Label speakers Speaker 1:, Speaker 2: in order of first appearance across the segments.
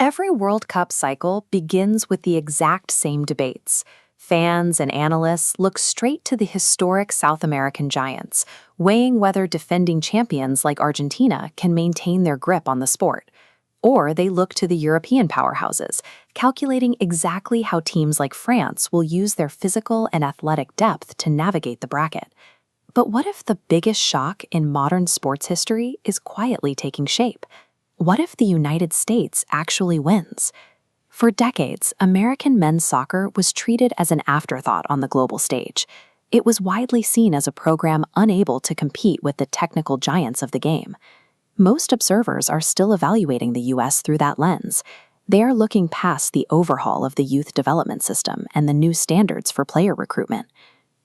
Speaker 1: Every World Cup cycle begins with the exact same debates. Fans and analysts look straight to the historic South American giants, weighing whether defending champions like Argentina can maintain their grip on the sport. Or they look to the European powerhouses, calculating exactly how teams like France will use their physical and athletic depth to navigate the bracket. But what if the biggest shock in modern sports history is quietly taking shape? What if the United States actually wins? For decades, American men's soccer was treated as an afterthought on the global stage. It was widely seen as a program unable to compete with the technical giants of the game. Most observers are still evaluating the U.S. through that lens. They are looking past the overhaul of the youth development system and the new standards for player recruitment.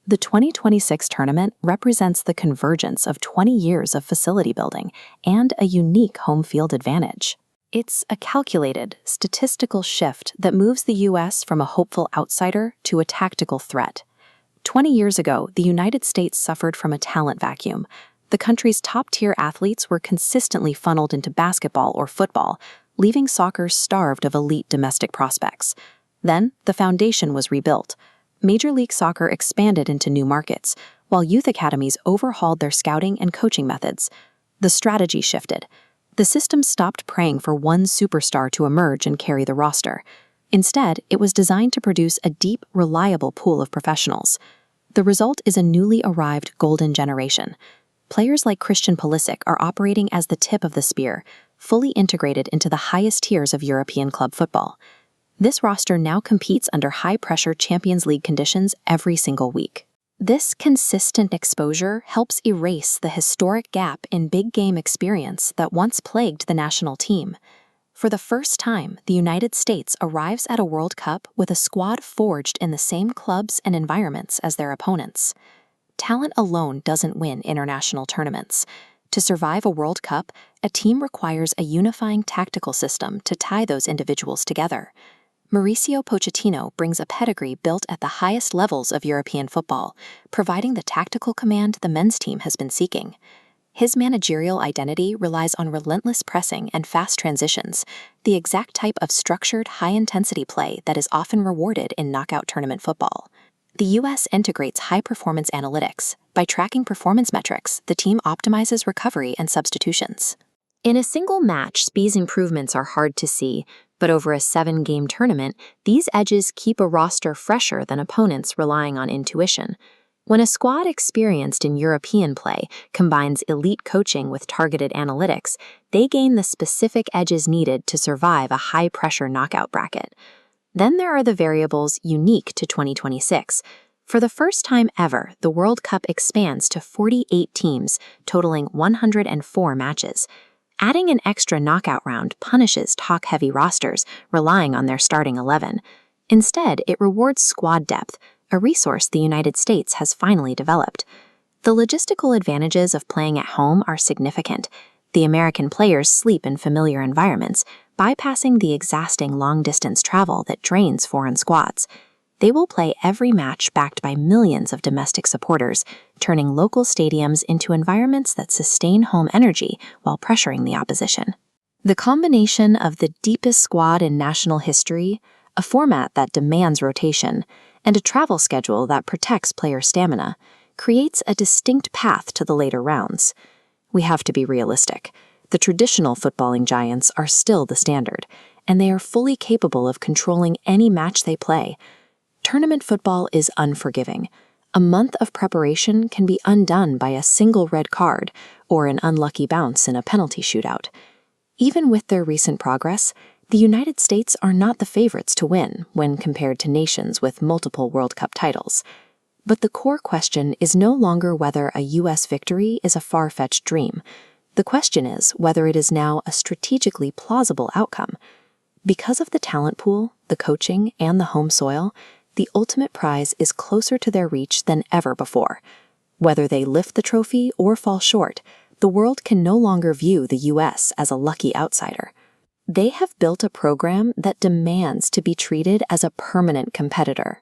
Speaker 1: The 2026 tournament represents the convergence of 20 years of facility building and a unique home field advantage. It's a calculated, statistical shift that moves the U.S. from a hopeful outsider to a tactical threat. 20 years ago, the United States suffered from a talent vacuum. The country's top-tier athletes were consistently funneled into basketball or football, leaving soccer starved of elite domestic prospects. Then, the foundation was rebuilt. Major League Soccer expanded into new markets, while youth academies overhauled their scouting and coaching methods. The strategy shifted. The system stopped praying for one superstar to emerge and carry the roster. Instead, it was designed to produce a deep, reliable pool of professionals. The result is a newly arrived golden generation. Players like Christian Pulisic are operating as the tip of the spear, fully integrated into the highest tiers of European club football. This roster now competes under high-pressure Champions League conditions every single week. This consistent exposure helps erase the historic gap in big-game experience that once plagued the national team. For the first time, the United States arrives at a World Cup with a squad forged in the same clubs and environments as their opponents. Talent alone doesn't win international tournaments. To survive a World Cup, a team requires a unifying tactical system to tie those individuals together. Mauricio Pochettino brings a pedigree built at the highest levels of European football, providing the tactical command the men's team has been seeking. His managerial identity relies on relentless pressing and fast transitions, the exact type of structured, high-intensity play that is often rewarded in knockout tournament football. The U.S. integrates high-performance analytics. By tracking performance metrics, the team optimizes recovery and substitutions. In a single match, these improvements are hard to see, but over a 7-game tournament, these edges keep a roster fresher than opponents relying on intuition. When a squad experienced in European play combines elite coaching with targeted analytics, they gain the specific edges needed to survive a high-pressure knockout bracket. Then there are the variables unique to 2026. For the first time ever, the World Cup expands to 48 teams, totaling 104 matches. Adding an extra knockout round punishes talk-heavy rosters relying on their starting 11. Instead, it rewards squad depth, a resource the United States has finally developed. The logistical advantages of playing at home are significant. The American players sleep in familiar environments, bypassing the exhausting long-distance travel that drains foreign squads. They will play every match backed by millions of domestic supporters, turning local stadiums into environments that sustain home energy while pressuring the opposition. The combination of the deepest squad in national history, a format that demands rotation, and a travel schedule that protects player stamina, creates a distinct path to the later rounds. We have to be realistic. The traditional footballing giants are still the standard, and they are fully capable of controlling any match they play. Tournament football is unforgiving. A month of preparation can be undone by a single red card or an unlucky bounce in a penalty shootout. Even with their recent progress, the United States are not the favorites to win when compared to nations with multiple World Cup titles. But the core question is no longer whether a U.S. victory is a far-fetched dream. The question is whether it is now a strategically plausible outcome. Because of the talent pool, the coaching, and the home soil, the ultimate prize is closer to their reach than ever before. Whether they lift the trophy or fall short, the world can no longer view the U.S. as a lucky outsider. They have built a program that demands to be treated as a permanent competitor.